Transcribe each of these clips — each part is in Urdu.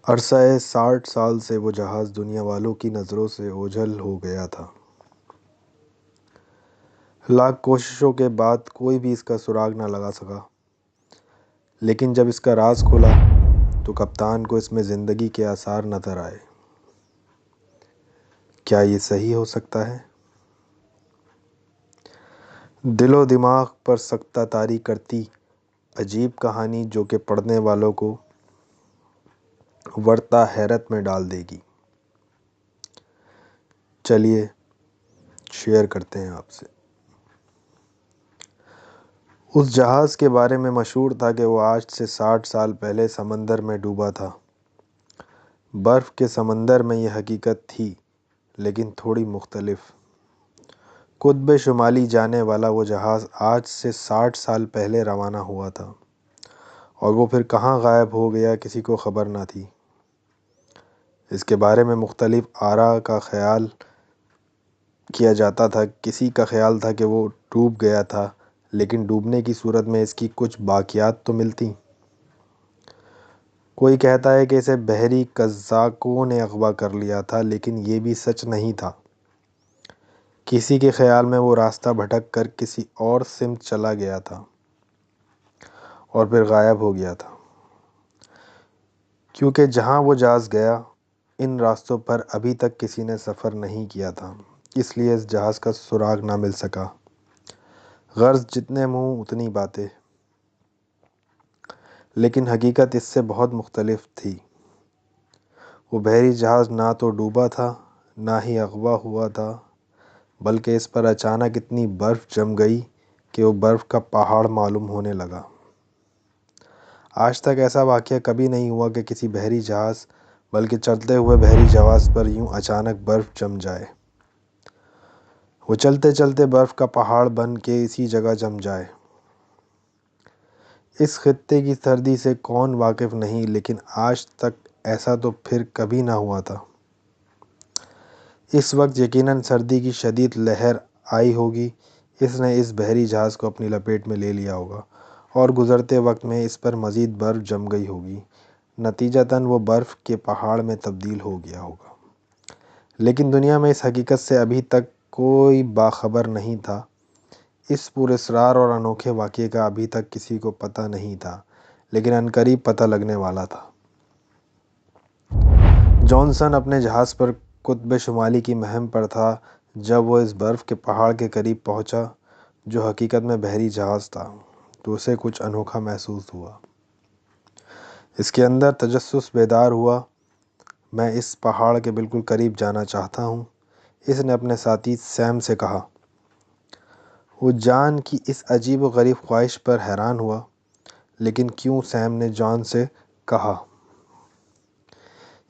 عرصہ 60 سال سے وہ جہاز دنیا والوں کی نظروں سے اوجھل ہو گیا تھا۔ لاکھ کوششوں کے بعد کوئی بھی اس کا سراغ نہ لگا سکا، لیکن جب اس کا راز کھلا تو کپتان کو اس میں زندگی کے آثار نظر آئے۔ کیا یہ صحیح ہو سکتا ہے؟ دل و دماغ پر سکتہ طاری کرتی عجیب کہانی جو کہ پڑھنے والوں کو ورطہ حیرت میں ڈال دے گی۔ چلیے شیئر کرتے ہیں آپ سے۔ اس جہاز کے بارے میں مشہور تھا کہ وہ آج سے 60 سال پہلے سمندر میں ڈوبا تھا۔ برف کے سمندر میں یہ حقیقت تھی، لیکن تھوڑی مختلف۔ قطب شمالی جانے والا وہ جہاز آج سے 60 سال پہلے روانہ ہوا تھا، اور وہ پھر کہاں غائب ہو گیا کسی کو خبر نہ تھی۔ اس کے بارے میں مختلف آراء کا خیال کیا جاتا تھا۔ کسی کا خیال تھا کہ وہ ڈوب گیا تھا، لیکن ڈوبنے کی صورت میں اس کی کچھ باقیات تو ملتی۔ کوئی کہتا ہے کہ اسے بحری قزاقوں نے اغوا کر لیا تھا، لیکن یہ بھی سچ نہیں تھا۔ کسی کے خیال میں وہ راستہ بھٹک کر کسی اور سمت چلا گیا تھا اور پھر غائب ہو گیا تھا، کیونکہ جہاں وہ جہاز گیا ان راستوں پر ابھی تک کسی نے سفر نہیں کیا تھا، اس لیے اس جہاز کا سراغ نہ مل سکا۔ غرض جتنے منہ اتنی باتیں، لیکن حقیقت اس سے بہت مختلف تھی۔ وہ بحری جہاز نہ تو ڈوبا تھا، نہ ہی اغوا ہوا تھا، بلکہ اس پر اچانک اتنی برف جم گئی کہ وہ برف کا پہاڑ معلوم ہونے لگا۔ آج تک ایسا واقعہ کبھی نہیں ہوا کہ کسی بحری جہاز، بلکہ چلتے ہوئے بحری جہاز پر یوں اچانک برف جم جائے۔ وہ چلتے چلتے برف کا پہاڑ بن کے اسی جگہ جم جائے۔ اس خطے کی سردی سے کون واقف نہیں، لیکن آج تک ایسا تو پھر کبھی نہ ہوا تھا۔ اس وقت یقیناً سردی کی شدید لہر آئی ہوگی۔ اس نے اس بحری جہاز کو اپنی لپیٹ میں لے لیا ہوگا، اور گزرتے وقت میں اس پر مزید برف جم گئی ہوگی۔ نتیجتاً وہ برف کے پہاڑ میں تبدیل ہو گیا ہوگا۔ لیکن دنیا میں اس حقیقت سے ابھی تک کوئی باخبر نہیں تھا۔ اس پراسرار اور انوکھے واقعے کا ابھی تک کسی کو پتہ نہیں تھا، لیکن عنقریب پتہ لگنے والا تھا۔ جانسن اپنے جہاز پر قطب شمالی کی مہم پر تھا جب وہ اس برف کے پہاڑ کے قریب پہنچا جو حقیقت میں بحری جہاز تھا، تو اسے کچھ انوکھا محسوس ہوا۔ اس کے اندر تجسس بیدار ہوا۔ میں اس پہاڑ کے بالکل قریب جانا چاہتا ہوں، اس نے اپنے ساتھی سیم سے کہا۔ وہ جان کی اس عجیب و غریب خواہش پر حیران ہوا۔ لیکن کیوں؟ سیم نے جان سے کہا۔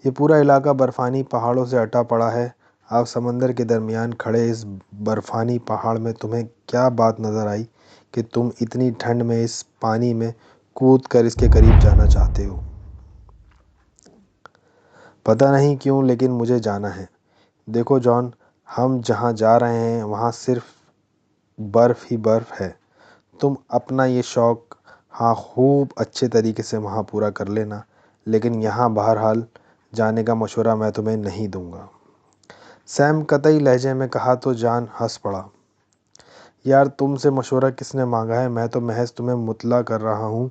یہ پورا علاقہ برفانی پہاڑوں سے اٹا پڑا ہے۔ آپ سمندر کے درمیان کھڑے اس برفانی پہاڑ میں تمہیں کیا بات نظر آئی کہ تم اتنی ٹھنڈ میں اس پانی میں کود کر اس کے قریب جانا چاہتے ہو؟ پتہ نہیں کیوں، لیکن مجھے جانا ہے۔ دیکھو جان، ہم جہاں جا رہے ہیں وہاں صرف برف ہی برف ہے۔ تم اپنا یہ شوق ہاں خوب اچھے طریقے سے وہاں پورا کر لینا، لیکن یہاں بہرحال جانے کا مشورہ میں تمہیں نہیں دوں گا۔ سیم قطعی لہجے میں کہا تو جان ہنس پڑا۔ یار تم سے مشورہ کس نے مانگا ہے؟ میں تو محض تمہیں مطلع کر رہا ہوں۔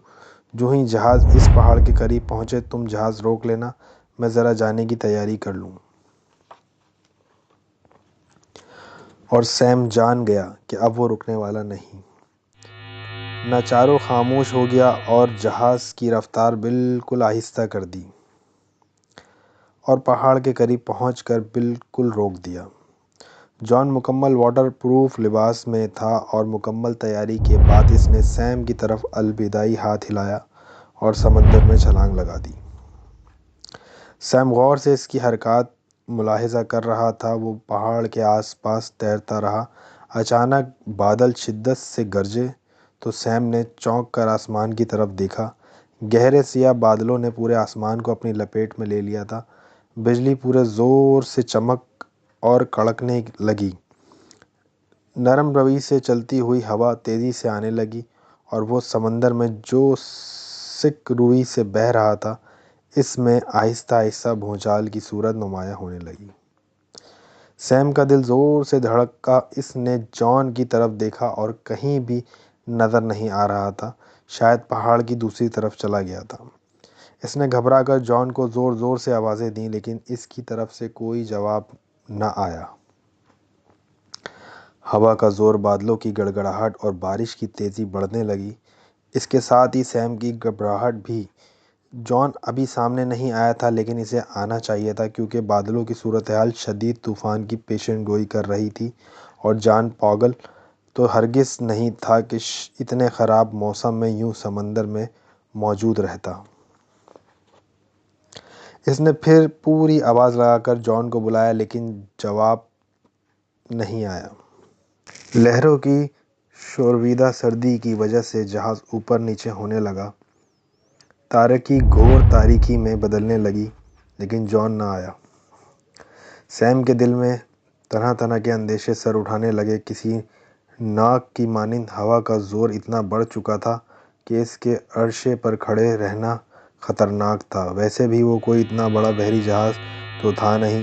جو ہی جہاز اس پہاڑ کے قریب پہنچے تم جہاز روک لینا، میں ذرا جانے کی تیاری کر لوں۔ اور سیم جان گیا کہ اب وہ رکنے والا نہیں۔ ناچارو خاموش ہو گیا اور جہاز کی رفتار بالکل آہستہ کر دی اور پہاڑ کے قریب پہنچ کر بالکل روک دیا۔ جان مکمل واٹر پروف لباس میں تھا اور مکمل تیاری کے بعد اس نے سیم کی طرف الوداعی ہاتھ ہلایا اور سمندر میں چھلانگ لگا دی۔ سیم غور سے اس کی حرکات ملاحظہ کر رہا تھا۔ وہ پہاڑ کے آس پاس تیرتا رہا۔ اچانک بادل شدت سے گرجے تو سیم نے چونک کر آسمان کی طرف دیکھا۔ گہرے سیاہ بادلوں نے پورے آسمان کو اپنی لپیٹ میں لے لیا تھا۔ بجلی پورے زور سے چمک اور کڑکنے لگی۔ نرم روی سے چلتی ہوئی ہوا تیزی سے آنے لگی اور وہ سمندر میں جو سک روئی سے بہہ رہا تھا اس میں آہستہ آہستہ بھونچال کی صورت نمایاں ہونے لگی۔ سیم کا دل زور سے دھڑکا۔ اس نے جان کی طرف دیکھا اور کہیں بھی نظر نہیں آ رہا تھا، شاید پہاڑ کی دوسری طرف چلا گیا تھا۔ اس نے گھبرا کر جان کو زور زور سے آوازیں دیں، لیکن اس کی طرف سے کوئی جواب نہ آیا۔ ہوا کا زور، بادلوں کی گڑگڑاہٹ اور بارش کی تیزی بڑھنے لگی۔ اس کے ساتھ ہی سیم کی گھبراہٹ بھی۔ جان ابھی سامنے نہیں آیا تھا، لیکن اسے آنا چاہیے تھا، کیونکہ بادلوں کی صورتحال شدید طوفان کی پیشن گوئی کر رہی تھی، اور جان پاگل تو ہرگز نہیں تھا کہ اتنے خراب موسم میں یوں سمندر میں موجود رہتا۔ اس نے پھر پوری آواز لگا کر جان کو بلایا، لیکن جواب نہیں آیا۔ لہروں کی شوریدہ سردی کی وجہ سے جہاز اوپر نیچے ہونے لگا، تاریکی گھور تاریکی میں بدلنے لگی، لیکن جان نہ آیا۔ سیم کے دل میں طرح طرح کے اندیشے سر اٹھانے لگے۔ کسی ناگ کی مانند ہوا کا زور اتنا بڑھ چکا تھا کہ اس کے عرصے پر کھڑے رہنا خطرناک تھا۔ ویسے بھی وہ کوئی اتنا بڑا بحری جہاز تو تھا نہیں،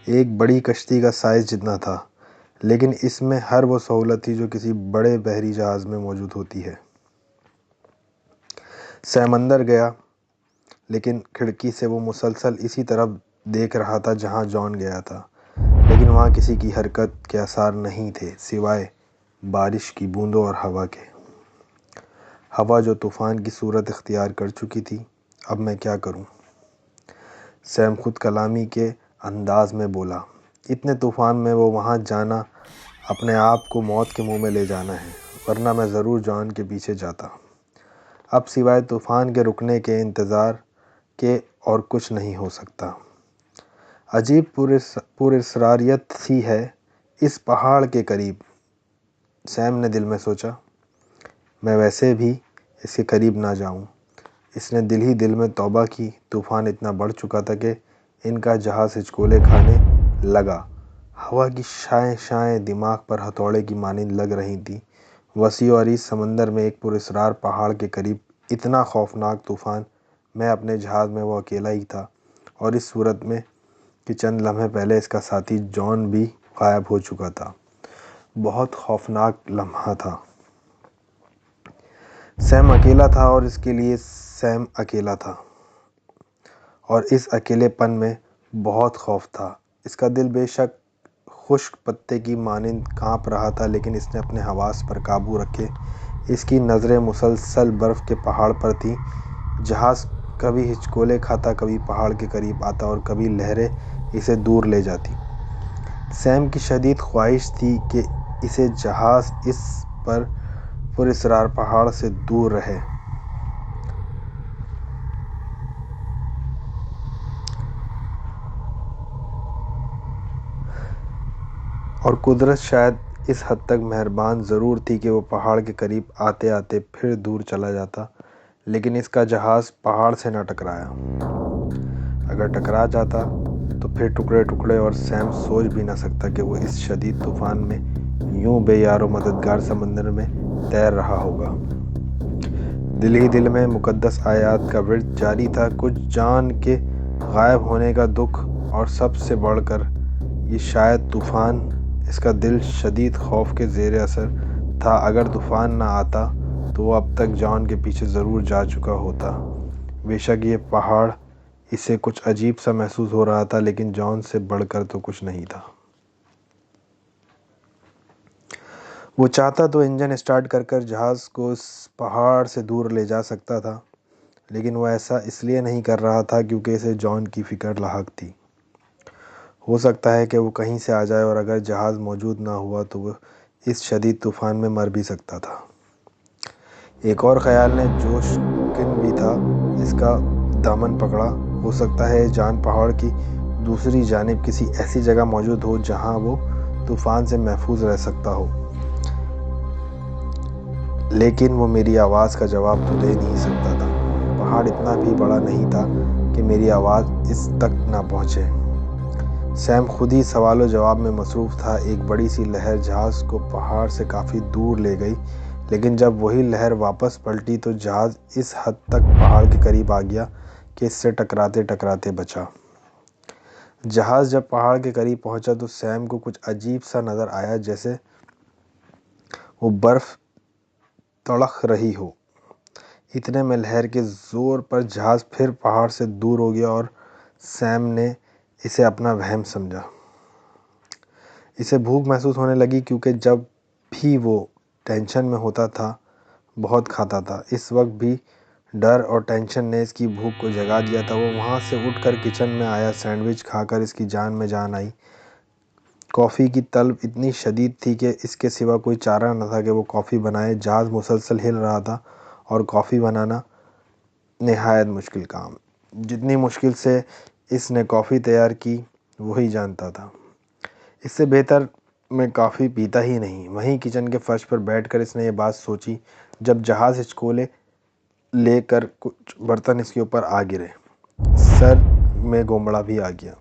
ایک بڑی کشتی کا سائز جتنا تھا، لیکن اس میں ہر وہ سہولت تھی جو کسی بڑے بحری جہاز میں موجود ہوتی ہے۔ سیم اندر گیا، لیکن کھڑکی سے وہ مسلسل اسی طرف دیکھ رہا تھا جہاں جان گیا تھا، لیکن وہاں کسی کی حرکت کے آثار نہیں تھے، سوائے بارش کی بوندوں اور ہوا کے۔ ہوا جو طوفان کی صورت اختیار کر چکی تھی۔ اب میں کیا کروں؟ سیم خود کلامی کے انداز میں بولا۔ اتنے طوفان میں وہ وہاں جانا اپنے آپ کو موت کے منہ میں لے جانا ہے، ورنہ میں ضرور جان کے پیچھے جاتا۔ اب سوائے طوفان کے رکنے کے انتظار کے اور کچھ نہیں ہو سکتا۔ عجیب پراسراریت سی ہے اس پہاڑ کے قریب، سیم نے دل میں سوچا۔ میں ویسے بھی اس کے قریب نہ جاؤں۔ اس نے دل ہی دل میں توبہ کی۔ طوفان اتنا بڑھ چکا تھا کہ ان کا جہاز ہچکولے کھانے لگا۔ ہوا کی شائیں شائیں دماغ پر ہتھوڑے کی مانند لگ رہی تھیں۔ وسیع و عریض سمندر میں ایک پراسرار پہاڑ کے قریب اتنا خوفناک طوفان، میں اپنے جہاز میں وہ اکیلا ہی تھا، اور اس صورت میں کہ چند لمحے پہلے اس کا ساتھی جان بھی غائب ہو چکا تھا۔ بہت خوفناک لمحہ تھا۔ سیم اکیلا تھا، اور اس کے لیے سیم اکیلا تھا، اور اس اکیلے پن میں بہت خوف تھا۔ اس کا دل بے شک خشک پتے کی مانند کانپ رہا تھا، لیکن اس نے اپنے حواس پر قابو رکھے۔ اس کی نظریں مسلسل برف کے پہاڑ پر تھیں۔ جہاز کبھی ہچکولے کھاتا، کبھی پہاڑ کے قریب آتا، اور کبھی لہریں اسے دور لے جاتی۔ سیم کی شدید خواہش تھی کہ اسے جہاز اس پراسرار پہاڑ سے دور رہے۔ اور قدرت شاید اس حد تک مہربان ضرور تھی کہ وہ پہاڑ کے قریب آتے آتے پھر دور چلا جاتا، لیکن اس کا جہاز پہاڑ سے نہ ٹکرایا۔ اگر ٹکرا جاتا تو پھر ٹکڑے ٹکڑے، اور سیم سوچ بھی نہ سکتا کہ وہ اس شدید طوفان میں یوں بے یار و مددگار سمندر میں تیر رہا ہوگا۔ دل ہی دل میں مقدس آیات کا ورد جاری تھا۔ کچھ جان کے غائب ہونے کا دکھ، اور سب سے بڑھ کر یہ شاید طوفان۔ اس کا دل شدید خوف کے زیر اثر تھا۔ اگر طوفان نہ آتا تو وہ اب تک جان کے پیچھے ضرور جا چکا ہوتا۔ بے شک یہ پہاڑ اسے کچھ عجیب سا محسوس ہو رہا تھا، لیکن جان سے بڑھ کر تو کچھ نہیں تھا۔ وہ چاہتا تو انجن اسٹارٹ کر کر جہاز کو اس پہاڑ سے دور لے جا سکتا تھا، لیکن وہ ایسا اس لیے نہیں کر رہا تھا کیونکہ اسے جان کی فکر لاحق تھی۔ ہو سکتا ہے کہ وہ کہیں سے آ جائے، اور اگر جہاز موجود نہ ہوا تو وہ اس شدید طوفان میں مر بھی سکتا تھا۔ ایک اور خیال نے جوش کن بھی تھا اس کا دامن پکڑا۔ ہو سکتا ہے جان پہاڑ کی دوسری جانب کسی ایسی جگہ موجود ہو جہاں وہ طوفان سے محفوظ رہ سکتا ہو، لیکن وہ میری آواز کا جواب تو دے نہیں سکتا تھا۔ پہاڑ اتنا بھی بڑا نہیں تھا کہ میری آواز اس تک نہ پہنچے۔ سیم خود ہی سوال و جواب میں مصروف تھا۔ ایک بڑی سی لہر جہاز کو پہاڑ سے کافی دور لے گئی، لیکن جب وہی لہر واپس پلٹی تو جہاز اس حد تک پہاڑ کے قریب آ گیا کہ اس سے ٹکراتے ٹکراتے بچا۔ جہاز جب پہاڑ کے قریب پہنچا تو سیم کو کچھ عجیب سا نظر آیا، جیسے وہ برف تڑک رہی ہو۔ اتنے میں لہر کے زور پر جہاز پھر پہاڑ سے دور ہو گیا اور سیم نے اسے اپنا وہم سمجھا۔ اسے بھوک محسوس ہونے لگی کیونکہ جب بھی وہ ٹینشن میں ہوتا تھا بہت کھاتا تھا۔ اس وقت بھی ڈر اور ٹینشن نے اس کی بھوک کو جگا دیا تھا۔ وہ وہاں سے اٹھ کر کچن میں آیا۔ سینڈوچ کھا کر اس کی جان میں جان آئی۔ کافی کی طلب اتنی شدید تھی کہ اس کے سوا کوئی چارہ نہ تھا کہ وہ کافی بنائے۔ جہاز مسلسل ہل رہا تھا اور کافی بنانا نہایت مشکل کام۔ جتنی مشکل سے اس نے کافی تیار کی وہی جانتا تھا۔ اس سے بہتر میں کافی پیتا ہی نہیں۔ وہیں کچن کے فرش پر بیٹھ کر اس نے یہ بات سوچی جب جہاز ہچکولے لے کر کچھ برتن اس کے اوپر آ گرے۔ سر میں گونبڑا بھی آ گیا۔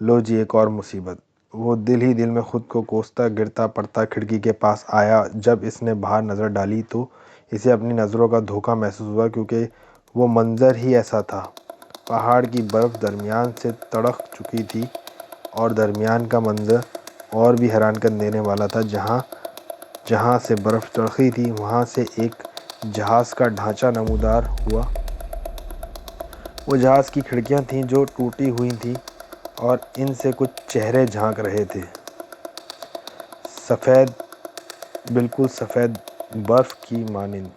لو جی ایک اور مصیبت۔ وہ دل ہی دل میں خود کو کوستا گرتا پڑتا کھڑکی کے پاس آیا۔ جب اس نے باہر نظر ڈالی تو اسے اپنی نظروں کا دھوکہ محسوس ہوا، کیونکہ وہ منظر ہی ایسا تھا۔ پہاڑ کی برف درمیان سے تڑک چکی تھی اور درمیان کا منظر اور بھی حیران کر دینے والا تھا۔ جہاں سے برف تڑکی تھی وہاں سے ایک جہاز کا ڈھانچہ نمودار ہوا۔ وہ جہاز کی کھڑکیاں تھیں جو ٹوٹی ہوئی تھیں اور ان سے کچھ چہرے جھانک رہے تھے، سفید، بالکل سفید برف کی مانند،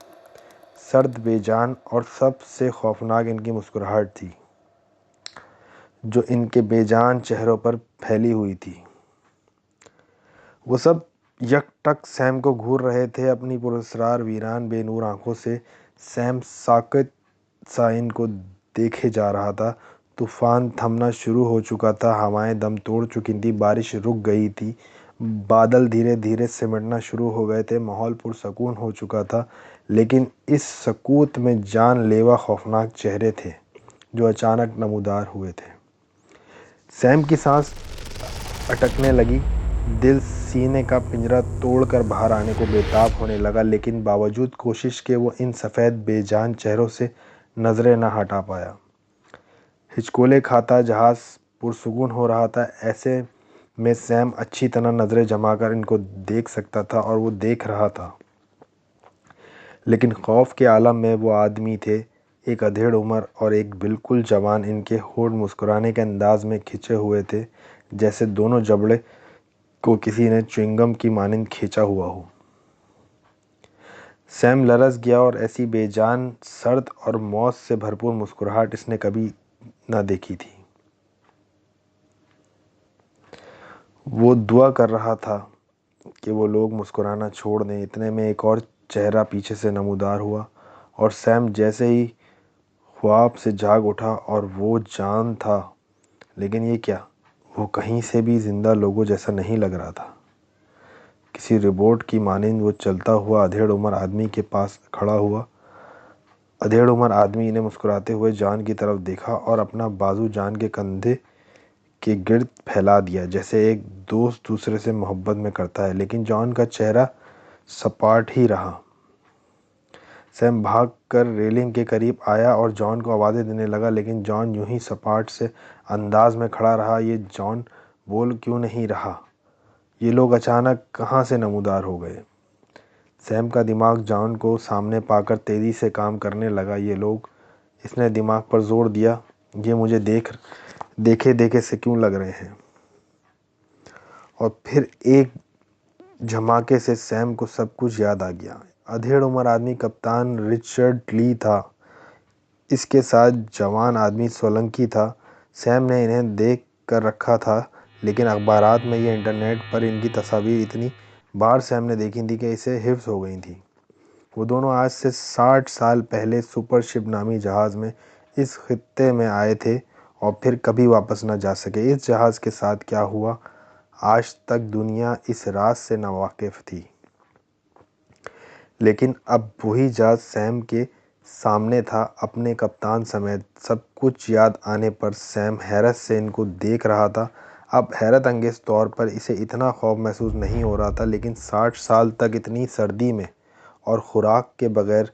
سرد، بے جان، اور سب سے خوفناک ان کی مسکراہٹ تھی جو ان کے بے جان چہروں پر پھیلی ہوئی تھی۔ وہ سب یک ٹک سیم کو گھور رہے تھے اپنی پراسرار ویران بے نور آنکھوں سے۔ سیم ساکت سا ان کو دیکھے جا رہا تھا۔ طوفان تھمنا شروع ہو چکا تھا، ہوائیں دم توڑ چکی تھیں، بارش رک گئی تھی، بادل دھیرے دھیرے سمٹنا شروع ہو گئے تھے، ماحول پرسکون ہو چکا تھا، لیکن اس سکوت میں جان لیوا خوفناک چہرے تھے جو اچانک نمودار ہوئے تھے۔ سیم کی سانس اٹکنے لگی، دل سینے کا پنجرہ توڑ کر باہر آنے کو بے تاب ہونے لگا، لیکن باوجود کوشش کے وہ ان سفید بے جان چہروں سے نظریں نہ ہٹا پایا۔ ہچکولے کھاتا جہاز پرسکون ہو رہا تھا، ایسے میں سیم اچھی طرح نظریں جما کر ان کو دیکھ سکتا تھا، اور وہ دیکھ رہا تھا۔ لیکن خوف کے عالم میں وہ آدمی تھے، ایک ادھیڑ عمر اور ایک بالکل جوان۔ ان کے ہونٹ مسکرانے کے انداز میں کھنچے ہوئے تھے، جیسے دونوں جبڑے کو کسی نے چیونگم کی مانند کھینچا ہوا ہو۔ سیم لرز گیا، اور ایسی بے جان، سرد اور موت سے بھرپور مسکراہٹ اس نے کبھی نہ دیکھی تھی۔ وہ دعا کر رہا تھا کہ وہ لوگ مسکرانا چھوڑ دیں۔ اتنے میں ایک اور چہرہ پیچھے سے نمودار ہوا، اور سیم جیسے ہی خواب سے جاگ اٹھا، اور وہ جان تھا، لیکن یہ کیا؟ وہ کہیں سے بھی زندہ لوگوں جیسا نہیں لگ رہا تھا۔ کسی روبوٹ کی مانند وہ چلتا ہوا ادھیڑ عمر آدمی کے پاس کھڑا ہوا۔ ادھیڑ عمر آدمی نے مسکراتے ہوئے جان کی طرف دیکھا اور اپنا بازو جان کے کندھے کے گرد پھیلا دیا، جیسے ایک دوست دوسرے سے محبت میں کرتا ہے، لیکن جان کا چہرہ سپاٹ ہی رہا۔ سیم بھاگ کر ریلنگ کے قریب آیا اور جان کو آوازیں دینے لگا، لیکن جان یوں ہی سپاٹ سے انداز میں کھڑا رہا۔ یہ جان بول کیوں نہیں رہا؟ یہ لوگ اچانک کہاں سے نمودار ہو گئے؟ سیم کا دماغ جان کو سامنے پا کر تیزی سے کام کرنے لگا۔ یہ لوگ، اس نے دماغ پر زور دیا، یہ مجھے دیکھے دیکھے سے کیوں لگ رہے ہیں؟ اور پھر ایک جھماکے سے سیم کو سب کچھ یاد آ گیا۔ ادھیڑ عمر آدمی کپتان رچرڈ لی تھا، اس کے ساتھ جوان آدمی سولنکی تھا۔ سیم نے انہیں دیکھ کر رکھا تھا، لیکن اخبارات میں یا انٹرنیٹ پر ان کی تصاویر اتنی بار سیم نے دیکھی تھیں کہ اسے حفظ ہو گئی تھیں۔ وہ دونوں آج سے 60 سال پہلے سپر شپ نامی جہاز میں اس خطے میں آئے تھے اور پھر کبھی واپس نہ جا سکے۔ اس جہاز کے ساتھ کیا ہوا، آج تک دنیا اس راز سے ناواقف تھی، لیکن اب وہی جہاز سیم کے سامنے تھا، اپنے کپتان سمیت۔ سب کچھ یاد آنے پر سیم حیرت سے ان کو دیکھ رہا تھا۔ اب حیرت انگیز طور پر اسے اتنا خوف محسوس نہیں ہو رہا تھا، لیکن 60 سال تک اتنی سردی میں اور خوراک کے بغیر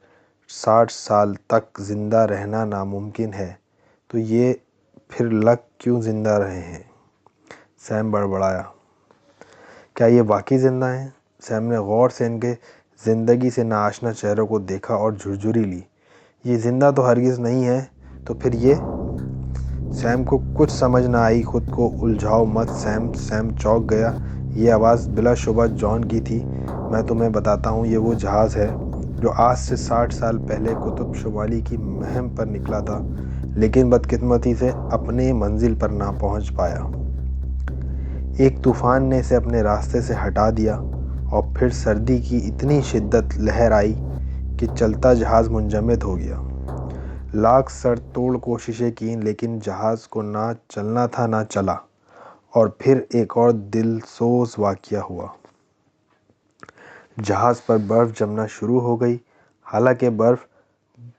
60 سال تک زندہ رہنا ناممکن ہے۔ تو یہ پھر لگ کیوں زندہ رہے ہیں؟ سیم بڑبڑایا۔ کیا یہ واقعی زندہ ہیں؟ سیم نے غور سے ان کے زندگی سے ناآشنا چہروں کو دیکھا اور جھرجھری لی۔ یہ زندہ تو ہرگز نہیں ہے، تو پھر یہ؟ سیم کو کچھ سمجھ نہ آئی۔ خود کو الجھاؤ مت سیم۔ سیم چونک گیا۔ یہ آواز بلا شبہ جان کی تھی۔ میں تمہیں بتاتا ہوں، یہ وہ جہاز ہے جو آج سے 60 سال پہلے قطب شمالی کی مہم پر نکلا تھا، لیکن بدقسمتی سے اپنی منزل پر نہ پہنچ پایا۔ ایک طوفان نے اسے اپنے راستے سے ہٹا دیا، اور پھر سردی کی اتنی شدید لہر آئی کہ چلتا جہاز منجمد ہو گیا۔ لاکھ سر توڑ کوششیں کیں، لیکن جہاز کو نہ چلنا تھا نہ چلا۔ اور پھر ایک اور دلسوز واقعہ ہوا۔ جہاز پر برف جمنا شروع ہو گئی۔ حالانکہ برف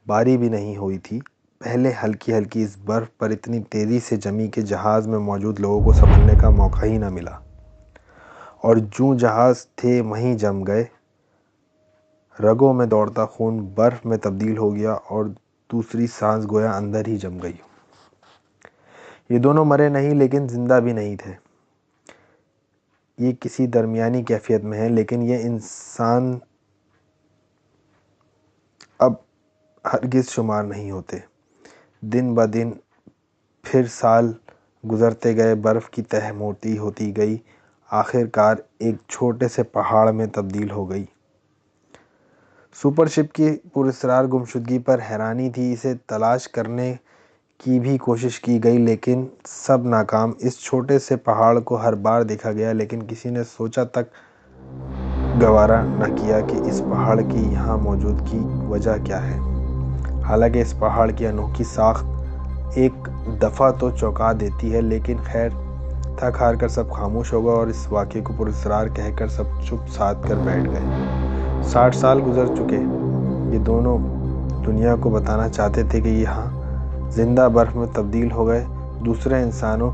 باری بھی نہیں ہوئی تھی، پہلے ہلکی ہلکی اس برف پر اتنی تیزی سے جمی کہ جہاز میں موجود لوگوں کو سنبھلنے کا موقع ہی نہ ملا، اور جوں جہاز تھے وہیں جم گئے۔ رگوں میں دوڑتا خون برف میں تبدیل ہو گیا اور دوسری سانس گویا اندر ہی جم گئی۔ یہ دونوں مرے نہیں، لیکن زندہ بھی نہیں تھے۔ یہ کسی درمیانی کیفیت میں ہیں، لیکن یہ انسان اب ہرگز شمار نہیں ہوتے۔ دن بدن پھر سال گزرتے گئے، برف کی تہہ موٹی ہوتی گئی، آخر کار ایک چھوٹے سے پہاڑ میں تبدیل ہو گئی۔ سپر شپ کی پراسرار گمشدگی پر حیرانی تھی۔ اسے تلاش کرنے کی بھی کوشش کی گئی، لیکن سب ناکام۔ اس چھوٹے سے پہاڑ کو ہر بار دیکھا گیا، لیکن کسی نے سوچا تک گوارا نہ کیا کہ اس پہاڑ کی یہاں موجودگی کی وجہ کیا ہے۔ حالانکہ اس پہاڑ کی انوکھی ساخت ایک دفعہ تو چونکا دیتی ہے، لیکن خیر، تھک ہار کر سب خاموش ہو گئے اور اس واقعے کو پراسرار کہہ کر سب چپ سادھ کر بیٹھ گئے۔ 60 سال گزر چکے۔ یہ دونوں دنیا کو بتانا چاہتے تھے کہ یہاں زندہ برف میں تبدیل ہو گئے دوسرے انسانوں۔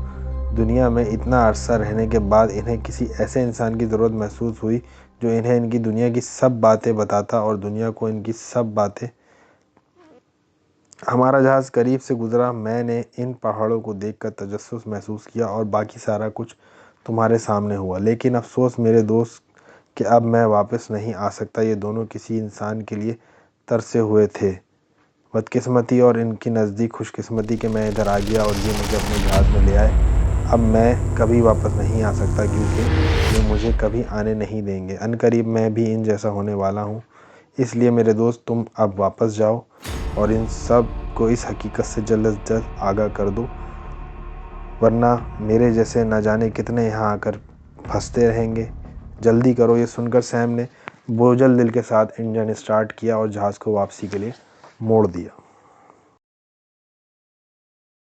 دنیا میں اتنا عرصہ رہنے کے بعد انہیں کسی ایسے انسان کی ضرورت محسوس ہوئی جو انہیں ان کی دنیا کی سب باتیں بتاتا اور دنیا کو ان کی سب باتیں۔ ہمارا جہاز قریب سے گزرا۔ میں نے ان پہاڑوں کو دیکھ کر تجسس محسوس کیا، اور باقی سارا کچھ تمہارے سامنے ہوا۔ لیکن افسوس میرے دوست کہ اب میں واپس نہیں آ سکتا۔ یہ دونوں کسی انسان کے لیے ترسے ہوئے تھے۔ بدقسمتی اور ان کے نزدیک خوش قسمتی کہ میں ادھر آ گیا اور یہ مجھے اپنے جہاز میں لے آئے۔ اب میں کبھی واپس نہیں آ سکتا، کیونکہ یہ مجھے کبھی آنے نہیں دیں گے۔ عنقریب میں بھی ان جیسا ہونے والا ہوں۔ اس لیے میرے دوست، تم اب واپس جاؤ اور ان سب کو اس حقیقت سے جلد از جلد آگاہ کر دو، ورنہ میرے جیسے نہ جانے کتنے یہاں آ کر پھنستے رہیں گے۔ جلدی کرو۔ یہ سن کر سیم نے بوجھل دل کے ساتھ انجن اسٹارٹ کیا اور جہاز کو واپسی کے لیے موڑ دیا۔